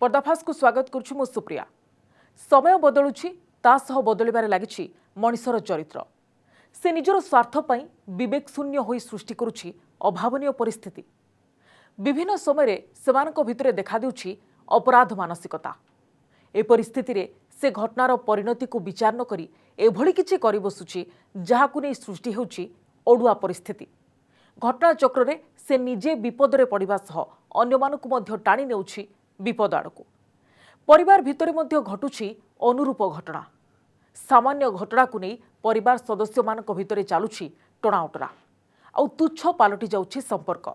पर्दाफाश को स्वागत करुछु मो सुप्रिया। समय बदलुछि ता सह बदलिबारे लागिछि मनिषर चरित्र। से निजर स्वार्थ पई विवेक शून्य होई सृष्टि करुछि अभावनीय परिस्थिति। विभिन्न समय सेमानक भितरे देखा देउछि अपराध मानसिकता। ए परिस्थिति रे से घटनार परिणति को विचार न करी एभली किछि करि बसुछि जहाकु नै सृष्टि हेउछि ओडुआ परिस्थिति। घटना चक्र रे से निजे विपदरे पड़िबा सह अन्यमानकु मध्य टाणी नेउछि विपद आड़कू। परिवार भितरे मध्य घटुछि अनुरूप घटना। सामान्य घटना को नहीं परिवार सदस्य मानक भितरे चालुछि टणाउटरा आउ तुच्छ पालटि जाउछि संपर्क।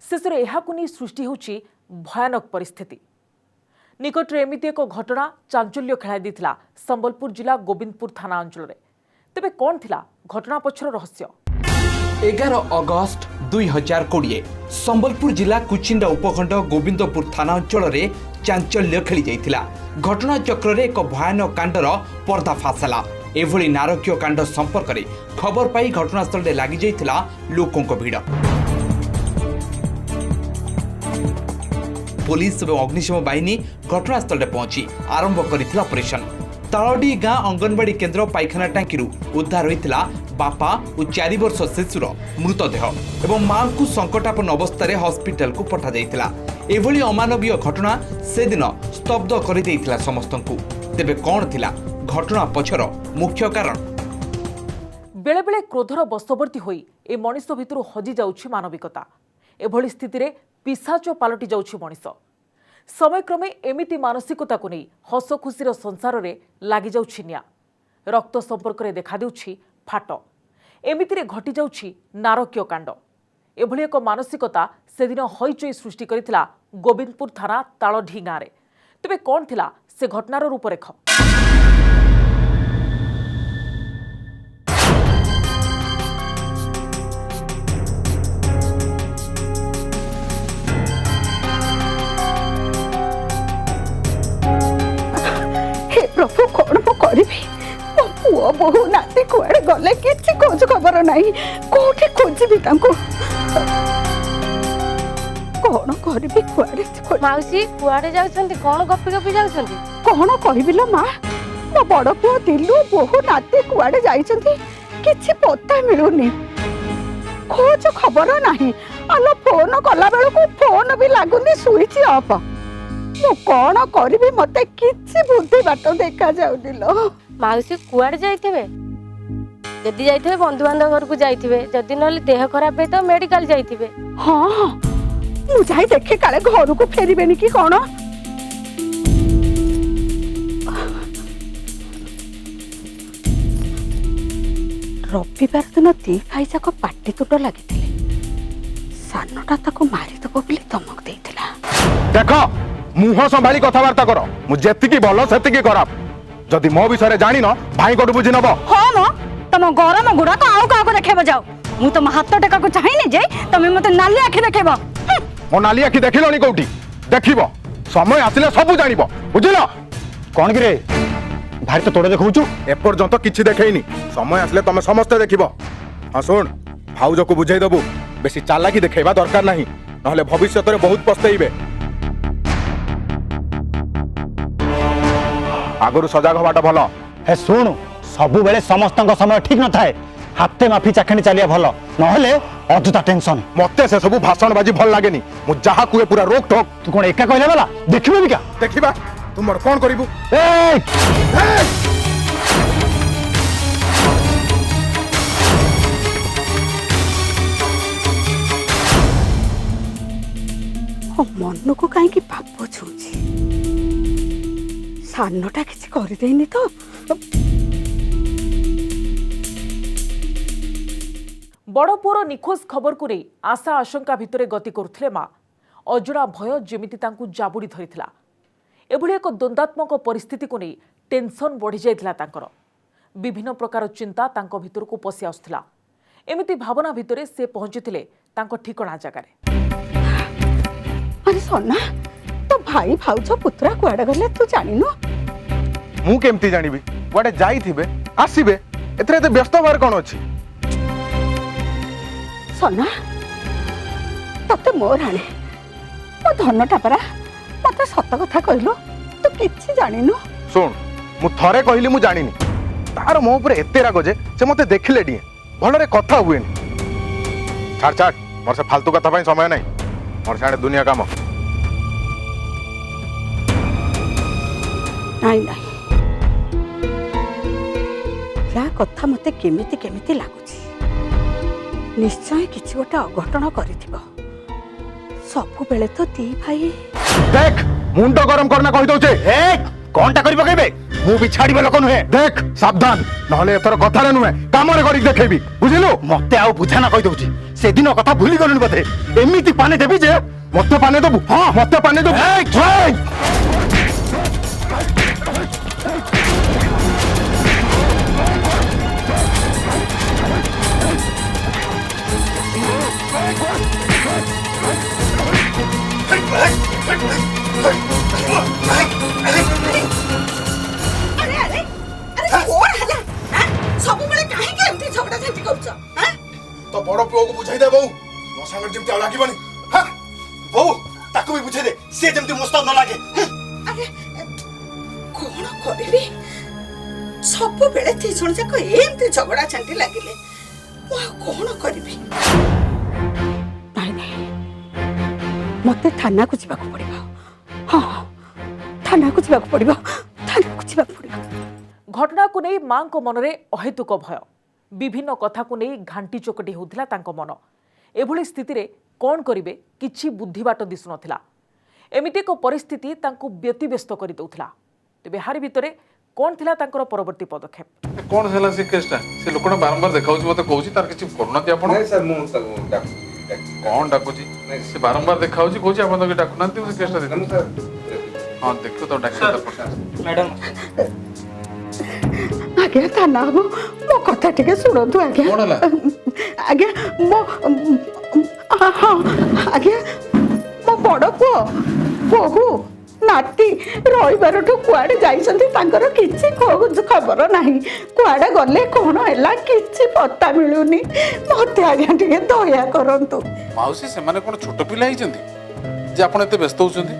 शेषरे एहाकु नहीं सृष्टि होउछि भयानक परिस्थिति। निकटरे एमिति एक घटना चांचल्य खेलाई दिथिला संबलपुर जिला गोविंदपुर थाना अंचल रे। तेबे कोन थिला घटना पछर रहस्य? 11 अगस्त 2020 संबलपुर जिला कुचिंडा उपखंड गोविंदपुर थाना अंचल रे चांचल्य खेली जाइथिला। घटना चक्र रे एक भयानक कांडर पर्दाफाश होला। एभली नारकीय कांड संपर्क रे खबर पाई घटनास्थल रे लागि जाइथिला लोकों को भीड़। पुलिस और अग्निशम बाहिनी घटनास्थल रे पहुंची आरंभ करिथिला ऑपरेशन। तालडी गाँ अंगनवाड़ी केन्द्र पाइखाना टांकी उद्धार होइथिला बापा और 4 वर्ष शिशुर मृतदेह एवं मां को संकटापन्न अवस्था हॉस्पिटल को पठा जाइथिला। एभली अमानवीय घटना से दिन स्तब्ध कर देइथिला समस्तंकु। तेबे कोन थिला घटना पछर मुख्य कारण? बेले बेले क्रोधर बशवर्ती होई ए मनिष भितरु हजि जाउछि मानविकता। एभली स्थिति रे पिशाच पालटि जाउछि मनिष। समयक्रमे एमिति मानसिकता को नहीं हस खुशीर संसार रे लागि जाउछि निया। रक्त संपर्क रे देखा देउछि फाट। एमिति रे घटी जाउछि नारकीय कांड। एभली एक मानसिकता से दिन हईचई सृष्टि करिथिला गोविंदपुर थाना तालढी गाँ रे। तेबे कोन थिला से घटनार रूपरेख? प्रभु कौन मो करी पुओ बहु नाती कुआड़े गले किसी खोज खबर नहीं कोठी खोजी तांको कौन करी कुआड़े माउसी कुआड़े जाउछंती कोन गपी गपी जाउछंती कौन कहबिलो मां मो बड़ पुओ दिलु बहु नाती कुआड़े जाइछंती किछि पता मिलुनी खोज खबर नहीं आलो फोन कला बेल को फोन भी लागुनी स्विच ऑफ मो कौन करी मते किछि बुद्धि बाट देखा जाउदिलो माउसी कुआड़े जाइथिबे जदी जाइथिबे बंधु बांधव घर को जाइथिबे जदी नले देह खराब है तो मेडिकल जाइथिबे। हां मु जाई देखे काले घर को फेरिबेनी की कोन रविवार दिन दी भाई जाक पाटी तुट लागिथिले सानटा ताको मारी दबो बिली धमक देइथिला। देखो मुह संभाली कथबार्ता कर मु जेतिकी भलो सेतिकी खराब जदि मो विषय जानी न भाई कोड बुझि नबो। हां न तम गरम गुडा को आउ का को देखेबो जाओ मु तम हाथ टेका को चाहिनी जे तमे मते नाली आखि देखेबो। मो नाली आखि देखिलोनी कोठी देखिबो समय आसिले सब जानिबो बुझिलो। कोन गिरे भाई तो तोड़े देखौछु ए पर्यंत किछि देखैनी समय आसिले तमे समस्त देखिबो। हां सुन भाउजो को बुझाई दबु बेसी चालाकी देखेबा दरकार नाही नहले भविष्यत रे बहुत पछतैबे। आगुरु सजाग हवाटा भलो हे सुन सबु बेले समस्त समय ठीक न थाए हाथे माफी चाखणी चलिया भलो नहले अजुता टेंशन मते से सब भाषण बाजी भल लागेनी मु जहा कुए पूरा रोक ठोक तू कोन एका कहले वाला देखिबे बिका देखिबा तुमर कोन करिवु ए ओ मन को काहे की पाप छुची सानटा किछि करि देनी तो बड़ पुअर निखोज खबर को नहीं आशा आशंका भितरे गति करुथिले मां। अजଣା भय जेमिति तांकु जाबुड़ी धरिथिला। एभली एक द्वंद्वात्मक परिस्थिति को नहीं टेंशन बढ़ी जाइथिला तांकर। विभिन्न प्रकार चिंता तांको भितर को पसि आसुथिला। एमिति भावना भितरे से पहुंचिथिले तांको ठिकणा जगारे। अरे सोना तो भाई भाउज पुत्रा कुआडे गले तू जानिनो मु केमती जानिबी वाडे जाईथिबे आसीबे एतरे ते व्यस्त बार कोन अछि सोना तते मोर आने मो धनटा परा मो मते सत कथा कहलो तू किछि जानिनु शुण मु थरे कहली मु जानिनी तार मो ऊपर एते राग जे से मते देखिले डिए भलरे कथा हुएनी छाड़ छाड़ मोर से फालतू कथा पई समय नहीं मोर साडे दुनिया काम नाई नाई या कथा मते केमिति केमिति लागुची निश्चय किछि गोटे अघटन करिथिबो सबु बेले तो दी भाई देख मुंड गरम करना कहि दउचे ए कोनटा करि पकेबे मु भी छाड़ीबे लोक नुहे देख सावधान नहले एथर कथा रे नुहे काम रे करी देखेबी बुझिलु मते आउ बुझाना कहि दउची से दिन कथा भूली गलुनी बते एमिति पाने देबी जे मते पाने दबु हां मते पाने दबु अरे अरे अरे कोन हला हां सबु बेले काहे के एमती झगड़ा झंटी करछ हां तो बड़ पुओ को बुझाई दे बहु मो संग जेमति आ लागिबनी हां बहु ताको भी बुझाई दे से जेमति मोस्ता न लागे अरे कोन करबी सबु बेले ती सुन जाको एमती झगड़ा झंटी लागिले मो कोन करबी नाई नाई मते थाना को जीवा को पड़िबा हां थाना को जीवा को पड़िबा थाना को जीवा को पड़िबा घटना को नहीं मां को मनरे अहेतुक भय विभिन्न कथा को नहीं घांटी चोकटी होउथिला तांको मन एभली स्थिति रे कोन करिवे किछि बुद्धि बाट दिसु नथिला एमिति को परिस्थिति तांको व्यतिव्यस्त करि दउथिला तबे हारि भितरे कोन थिला तांकर परवर्ती पदक्षेप कौन है से केसटा से लोकना बारंबार देखाउची मते कहूची तार किछि करूनाती आपण नहीं सर मु ताको कौन डाकुची से बारंबार देखाउची कहूची आपण तो डाकुनाती से केसटा दे सर हां देखो तो डाक्टर मैडम आज्ञा थाना हम मो कथा टिके सुनतु आज्ञा कोन हला आज्ञा मो हां आज्ञा मो बड़ पुओ बहु नाती रविवार ठू कुआडे जाइछन्ती तांकर किछि खबर नाही कुआडे गले कोन हैला किछि पत्ता मिलुनी मते आज्ञा टिके दया करंतु माउसी से माने कोन छोट पिला हिचंती जे आपण एते व्यस्त होचंती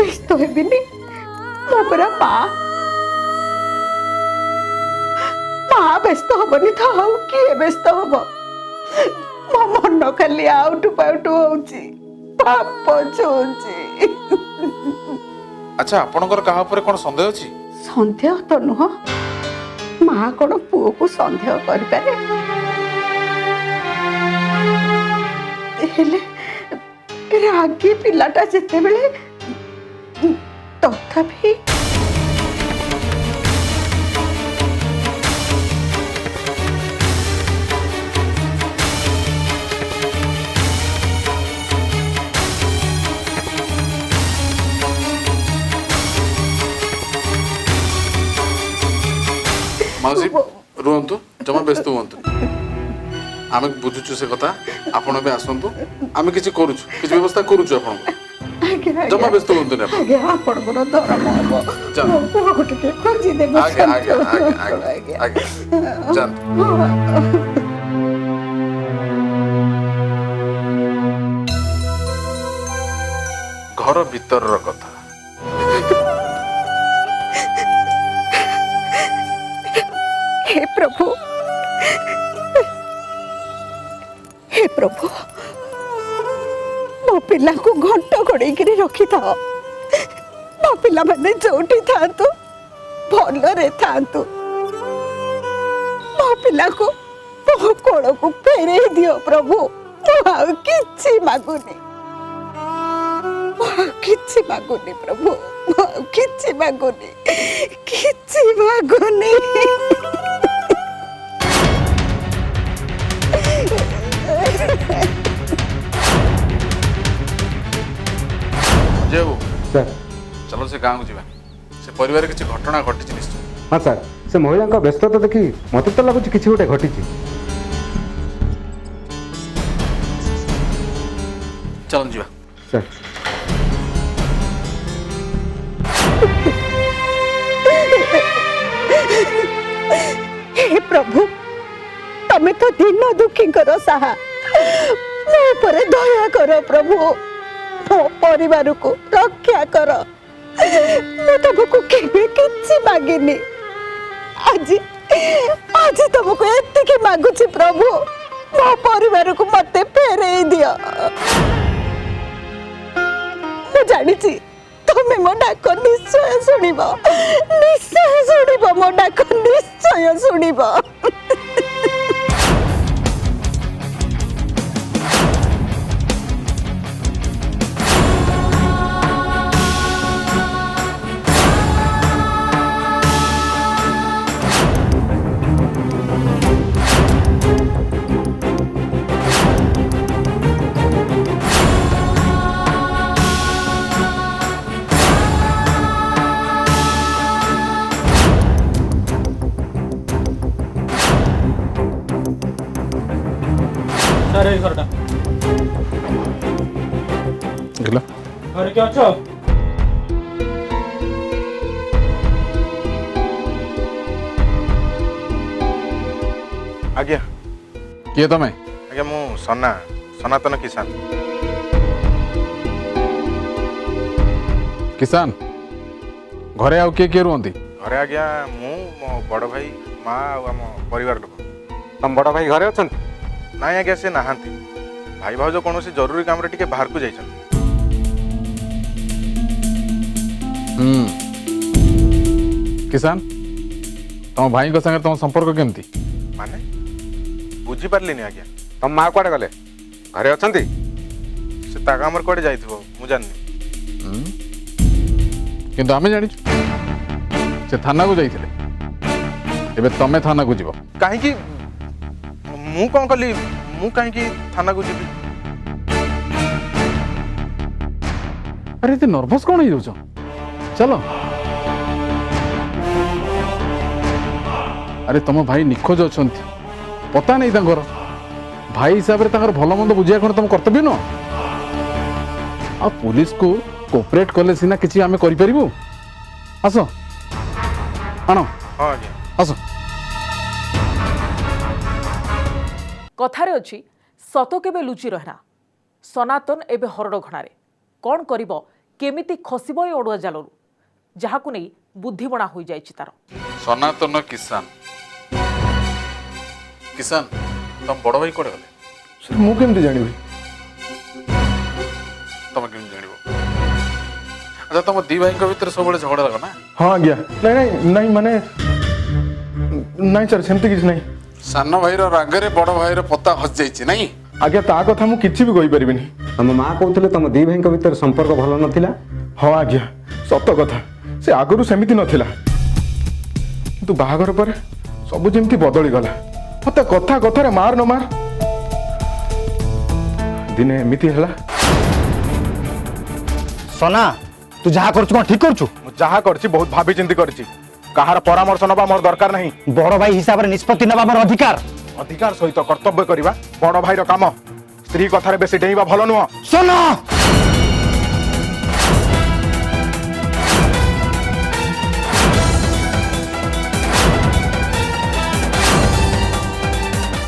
व्यस्त हेबिनी मो परा माँ व्यस्त हबनी था किए व्यस्त हब मो मन खाली आउटु पाउटु होउची पाप छुची अच्छा आपनकर कहा ऊपर कोन संदेह अछि संदेह तो नुह माँ कौन पुओ को संदेह कर पारे रागी पिलाटा जिते बेले तथापि माउसी रुहंतु जमा व्यस्त हुंतु आमे बुझुछु से कथा आपण बे आसंतु आमे किछि करूछु किछि व्यवस्था करूछु आपण जमा व्यस्त हुंतु ने आगे आपण बड़ धर्म हबो जा। मो पुओ को टिके खोजी देबो आगे आगे आगे आगे जान घर भीतर कथा हे प्रभु हे प्रभु मो पिला को घंट घोड़े रखी था मो पिला मैंने जोटी था भलरे था मो पिला को मो कोड़ को फेरे दियो प्रभु किछि मागुनी किछि मागुनी प्रभु किछि मागुनी किछि मागुनी जेबू सर चलो से गाँव को जीवा से परिवार किसी घटना घटी निश्चय हाँ सर से महिला व्यस्तता देखी मत तो लगुच कि गोटे घटी चलो जीवा सर हे प्रभु तमे तो दिन दुखी करो साहा मो पर दया करो प्रभु ମୋ ପରିବାରକୁ ରକ୍ଷା କର। ମୁଁ ତମକୁ କେବେ କିଛି ମାଗିନି, ଆଜି ଆଜି ତମକୁ ଏତିକି ମାଗୁଛି ପ୍ରଭୁ, ମୋ ପରିବାରକୁ ମତେ ଫେରେଇ ଦିଅ। ମୁଁ ଜାଣିଛି ତମେ ମୋ ଡାକ ନିଶ୍ଚୟ ଶୁଣିବ, ନିଶ୍ଚୟ ଶୁଣିବ, ମୋ ଡାକ ନିଶ୍ଚୟ ଶୁଣିବ। ସାର୍ ଏଇ ଘରଟା ଦେଖିଲ ଘରେ କିଏ ଅଛ? ଆଜ୍ଞା କିଏ ତମେ? ଆଜ୍ଞା ମୁଁ ସନାତନ କିଷାନ। କିଷାନ, ଘରେ ଆଉ କିଏ କିଏ ରୁହନ୍ତି? ଘରେ ଆଜ୍ଞା ମୁଁ, ମୋ ବଡ଼ ଭାଇ, ମା ଆଉ ଆମ ପରିବାର ଲୋକ। ତମ ବଡ଼ ଭାଇ ଘରେ ଅଛନ୍ତି? ନାଇଁ ଆଜ୍ଞା ସେ ନାହାନ୍ତି, ଭାଇ ଭାଉଜ କୌଣସି ଜରୁରୀ କାମରେ ଟିକେ ବାହାରକୁ ଯାଇଛନ୍ତି। କିଷାନ, ତମ ଭାଇଙ୍କ ସାଙ୍ଗରେ ତମ ସମ୍ପର୍କ କେମିତି? ମାନେ ବୁଝିପାରିଲିନି ଆଜ୍ଞା। ତମ ମା କୁଆଡ଼େ ଗଲେ? ଘରେ ଅଛନ୍ତି? ସେ ତା କାମରେ କୁଆଡ଼େ ଯାଇଥିବ, ମୁଁ ଜାଣିନି। କିନ୍ତୁ ଆମେ ଜାଣିଛୁ ସେ ଥାନାକୁ ଯାଇଥିଲେ। ଏବେ ତମେ ଥାନାକୁ ଯିବ। କାହିଁକି? ମୁଁ କ'ଣ କଲି? ମୁଁ କାହିଁକି ଥାନାକୁ ଯିବି? ଆରେ ଏତେ ନର୍ଭସ୍ କ'ଣ ହେଇଯାଉଛ? ଚାଲ। ଆରେ ତମ ଭାଇ ନିଖୋଜ ଅଛନ୍ତି, ପତା ନାହିଁ ତାଙ୍କର। ଭାଇ ହିସାବରେ ତାଙ୍କର ଭଲ ମନ୍ଦ ବୁଝିବା କ'ଣ ତମ କର୍ତ୍ତବ୍ୟ ନୁହଁ? ଆଉ ପୁଲିସକୁ କୋପରେଟ୍ କଲେ ସିନା କିଛି ଆମେ କରିପାରିବୁ। ଆସ ଆଣ, ହଁ ଆଜ୍ଞା ଆସ। କଥାରେ ଅଛି ସତ କେବେ ଲୁଚି ରହେନା। ସନାତନ ଏବେ ହରଡ଼ ଘଣାରେ। କ'ଣ କରିବ, କେମିତି ଖସିବ ଏ ଅଡ଼ୁଆ ଜାଲରୁ, ଯାହାକୁ ନେଇ ବୁଦ୍ଧିବଣା ହୋଇଯାଇଛି ତାର। ସନାତନ କିଷାନ। କିଷାନ, ତମ ବଡ଼ ଭାଇ କୁଆଡ଼େ ଗଲେ? ମୁଁ କେମିତି ଜାଣିବି? ତମେ କେମିତି ଜାଣିବ? ଆଚ୍ଛା, ତମ ଦି ଭାଇଙ୍କ ଭିତରେ ସବୁବେଳେ ଝଗଡ଼ା ଲାଗ ନା? ହଁ ଆଜ୍ଞା। ନାଇଁ ନାଇଁ ନାଇଁ ମାନେ ନାଇଁ ସାର୍, ସେମିତି କିଛି ନାହିଁ। ସାନ ଭାଇର ରାଗରେ ବଡ଼ ଭାଇର ପତା ହଜିଯାଇଛି ନାଇଁ? ଆଜ୍ଞା ତା କଥା ମୁଁ କିଛି ବି କହିପାରିବିନି। ତମ ମା କହୁଥିଲେ ତମ ଦି ଭାଇଙ୍କ ଭିତରେ ସମ୍ପର୍କ ଭଲ ନଥିଲା? ହଁ ଆଜ୍ଞା ସତ କଥା, ସେ ଆଗରୁ ସେମିତି ନଥିଲା, କିନ୍ତୁ ବାହାଘର ପରେ ସବୁ ଯେମିତି ବଦଳିଗଲା। ମତେ କଥା କଥାରେ ମାର ନ ମାର, ଦିନେ ଏମିତି ହେଲା। ସନା, ତୁ ଯାହା କରୁଛୁ କ'ଣ ଠିକ୍ କରୁଛୁ? ମୁଁ ଯାହା କରିଛି ବହୁତ ଭାବି ଚିନ୍ତି କରିଛି। କାହାର ପରାମର୍ଶ ନେବା ମୋର ଦରକାର ନାହିଁ। ବଡ଼ ଭାଇ ହିସାବରେ ନିଷ୍ପତ୍ତି ନେବା ମୋର ଅଧିକାର। ଅଧିକାର ସହିତ କର୍ତ୍ତବ୍ୟ କରିବା ବଡ଼ ଭାଇର କାମ। ସ୍ତ୍ରୀ କଥାରେ ବେଶୀ ଡେଇଁବା ଭଲ ନୁହଁ। ସନା,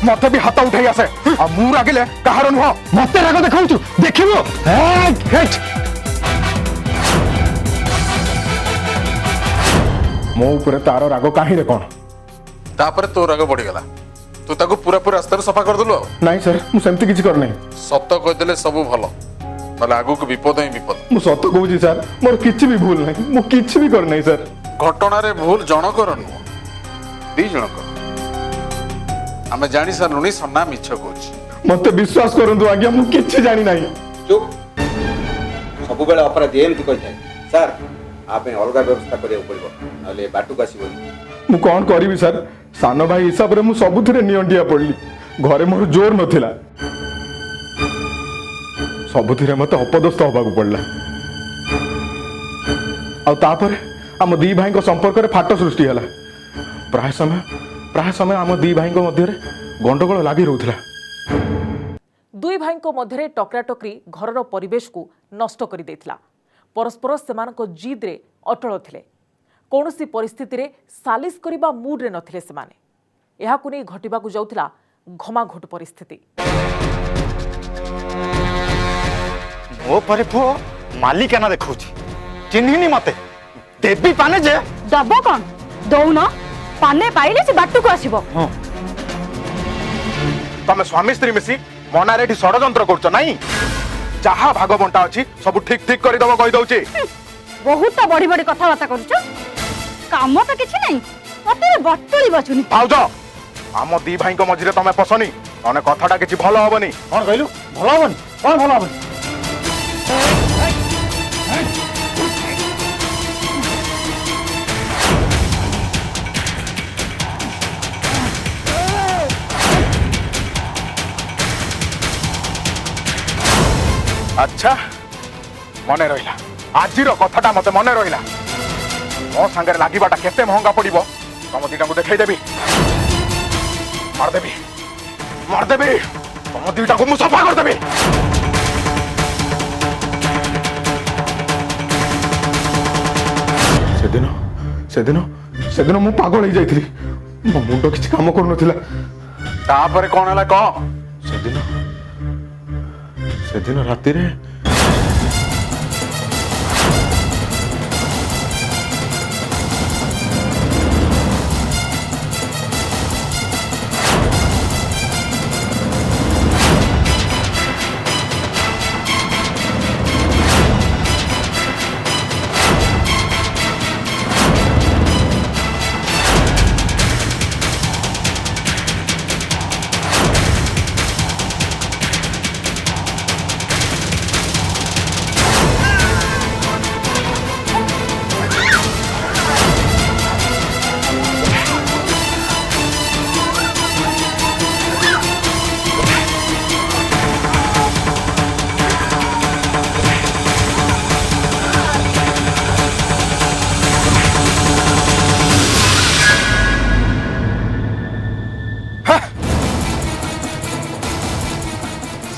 ମତେ ବି ହାତ ଉଠେଇ ଆସେ, ଆଉ ମୁଁ ରାଗିଲେ କାହାର ନୁହଁ। ମତେ ରାଗ ଦେଖାଉଛୁ, ଦେଖିବୁ। ମୋ ଉପରେ ତାର ରାଗ କାହିଁରେ କ'ଣ? ତାପରେ ତୋ ରାଗ ବଢିଗଲା, ତୁ ତାକୁ ପୁରାପୁରି ରାସ୍ତାରୁ ସଫା କରିଦେଲୁ। ଆଉ ନାଇଁ ସାର୍, ମୁଁ ସେମିତି କିଛି କରିନାହିଁ। ସତ କହିଦେଲେ ସବୁ ଭଲ, ନହେଲେ ଆଗକୁ ବିପଦ ହିଁ ବିପଦ। ମୁଁ ସତ କହୁଛି ସାର୍, ମୋର କିଛି ବି ଭୁଲ ନାହିଁ, ମୁଁ କିଛି ବି କରିନାହିଁ ସାର୍। ଘଟଣାରେ ଭୁଲ ଜଣକର ନୁହଁ, ଦି ଜଣକର। ଆମେ ଜାଣି ସାରିଲୁଣି ସନା ମିଛ କହୁଛି। ମତେ ବିଶ୍ୱାସ କରନ୍ତୁ ଆଜ୍ଞା, ମୁଁ କିଛି ଜାଣି ନାହିଁ। ଚୁପ୍। ସବୁବେଳେ ଅପରାଧୀ ଏମିତି କହିଥାଏ। ସାର୍, ଆ ପାଇଁ ଅଲଗା ବ୍ୟବସ୍ଥା କରିବାକୁ ପଡ଼ିବ, ନହେଲେ ବାଟକୁ ଆସିବନି। ମୁଁ କ'ଣ କରିବି ସାର୍? ସାନ ଭାଇ ହିସାବରେ ମୁଁ ସବୁଥିରେ ନିଅଣ୍ଟିଆ ପଡ଼ିଲି। ଘରେ ମୋର ଜୋର ନଥିଲା, ସବୁଥିରେ ମତେ ଅପଦସ୍ଥ ହବାକୁ ପଡ଼ିଲା। ଆଉ ତାପରେ ଆମ ଦି ଭାଇଙ୍କ ସମ୍ପର୍କରେ ଫାଟ ସୃଷ୍ଟି ହେଲା। ପ୍ରାୟ ସମୟ ଆମ ଦି ଭାଇଙ୍କ ମଧ୍ୟରେ ଗଣ୍ଡଗୋଳ ଲାଗି ରହୁଥିଲା। ଦୁଇ ଭାଇଙ୍କ ମଧ୍ୟରେ ଟକରାଟକରି ଘରର ପରିବେଶକୁ ନଷ୍ଟ କରିଦେଇଥିଲା। ପରସ୍ପର ସେମାନଙ୍କ ଜିଦ୍ରେ ଅଟଳ ଥିଲେ। କୌଣସି ପରିସ୍ଥିତିରେ ସାଲିସ କରିବା ମୁଡ୍ରେ ନଥିଲେ ସେମାନେ। ଏହାକୁ ନେଇ ଘଟିବାକୁ ଯାଉଥିଲା ଘମାଘୋଟ ପରିସ୍ଥିତି। ମୋ ପରେ ପୁଅ ମାଲିକାନା ଦେଖାଉଛି ଚିହ୍ନିନି ମତେ ଦେବି ପାନେ ଯେ ଦବ କଣ ଦଉନ ପାନେ ପାଇଲେ ସେ ବାଟକୁ ଆସିବ। ତମେ ସ୍ୱାମୀ ସ୍ତ୍ରୀ ମିଶି ମନାରେ ଏଠି ଷଡ଼ଯନ୍ତ୍ର କରୁଛ ନାଇଁ ଯାହା ଭାଗ ବଣ୍ଟା ଅଛି ସବୁ ଠିକ ଠିକ କରିଦବ କହିଦଉଛି। ବହୁତ ବଢି ବଢି କଥାବାର୍ତ୍ତା କରୁଛ କାମ ତ କିଛି ନାହିଁ ମତେ ବଟୁଳି ବଚୁନି। ଭାଉଜ ଆମ ଦି ଭାଇଙ୍କ ମଝିରେ ତମେ ପଶନି ନହେଲେ କଥାଟା କିଛି ଭଲ ହବନି। କଣ କହିଲୁ ଭଲ ହବନି କଣ ଭଲ ହବନି ଆଚ୍ଛା ମନେ ରହିଲା ଆଜିର କଥାଟା ମତେ ମନେ ରହିଲା। ମୋ ସାଙ୍ଗରେ ଲାଗିବାଟା କେତେ ମହଙ୍ଗା ପଡିବ ତମ ଦିଟାଙ୍କୁ ଦେଖେଇଦେବି ମାରିଦେବି ମାରିଦେବି ତମ ଦିଟାକୁ ମୁଁ ସଫା କରିଦେବି। ସେଦିନ ସେଦିନ ସେଦିନ ମୁଁ ପାଗଳ ହେଇଯାଇଥିଲି ମୋ ମୁଣ୍ଡ କିଛି କାମ କରୁନଥିଲା। ତାପରେ କଣ ହେଲା କହ? ସେଦିନ ସେଦିନ ରାତିରେ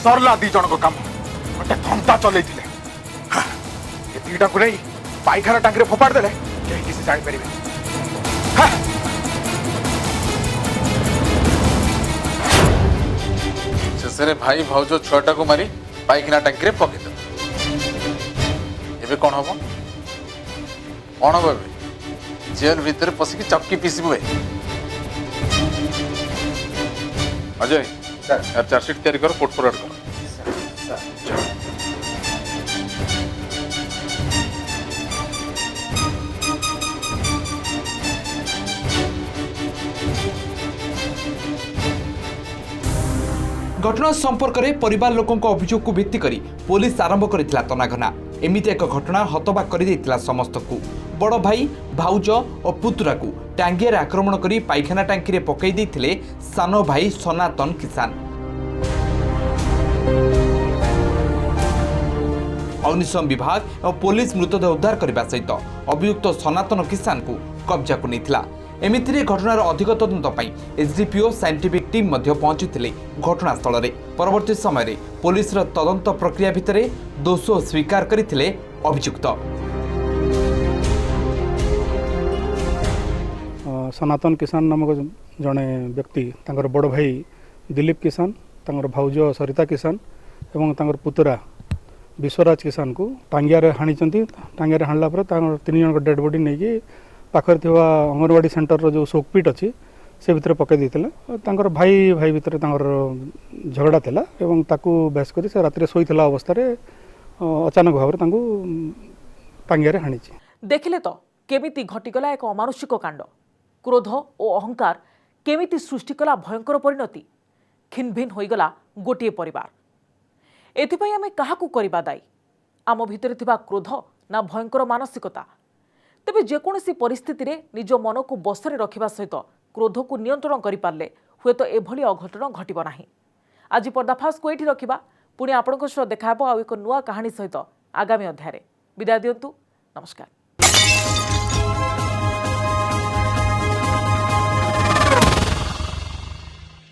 सरला दी जन को काम गोटे धंदा चलई दीटा को नहीं पाइखाना टांगी फोपाड़ देले कहीं किसी जानी पारे। शेषे भाई भाउज छुआटा को मारी पाइखाना टांकी पकईद एबे कौन हम कौन हम जेल भितर पशिकी चक्की पीसबे। अजय यार चार्जशीट तैयारी करो कोर्ट फॉरवर्ड करो। घटना संपर्क में परिवार लोकों अभियोग को भित्ति करी पुलिस आरंभ करथिला तनाघना। एमिति एक घटना हतबाक कर देथिला समस्त को। बड़ भाई भाउज और पुतुरा को टांगियार आक्रमण करी पाइखाना टांकी रे पकई देथिले सानो भाई सनातन किसान। अग्निशम विभाग और पुलिस मृतदेह उद्धार करने सहित अभियुक्त सनातन किसान को कब्जा को नहीं। एमितिरे घटनार अधिक तदंत पाई एसडीपीओ साइंटिफिक टीम मध्य पहुंचीथिले घटनास्थल रे। परवर्ती समय रे पुलिस रो तदंत प्रक्रिया भितरे दोष स्वीकार करथिले अभियुक्त। सनातन किसान नामक जड़े व्यक्ति तांकर बड़ भाई दिलीप किसान तांकर भाउज सरिता किसान एवं तांकर पुतरा विश्वराज किसान को टांगियारे हाणीचंती। टांगियारे हाणला पर तांकर 3 जन डेड बॉडी नहीं पाखर थिवा अंगनवाड़ी सेंटर रो जो शोकपीट अच्छी से भितर पकई देथिले। तांकर भाई भाई भितर तांकर झगड़ा थिला एवं ताकू बेस करी से रात्रि सोईथिला अवस्था रे अचानक भाव तांको टांगियारे हाणीची। देखिले तो केमिति घटिगला एक अमानुषिक कांड। क्रोध और अहंकार केमिति सृष्टि कला भयंकर परिणति। खिनभिन होईगला गोटे परिवार। एथिपाई आमे काहाकू करिबा दायी? आम भितरे थिबा क्रोध ना भयंकर मानसिकता? तेबे जेकोसी परिस्थिति रे निज मन को बसरे रखिबा सहित क्रोध को नियंत्रण करि पारले हुए तो एभली अघटन घटिबो नाही। आज पर्दाफाश को एठी रखिबा। पुणी आपणको सह देखा हेबो आ एक नुआ कहानी सहित आगामी अध्याय। विदाय दियंतु। नमस्कार।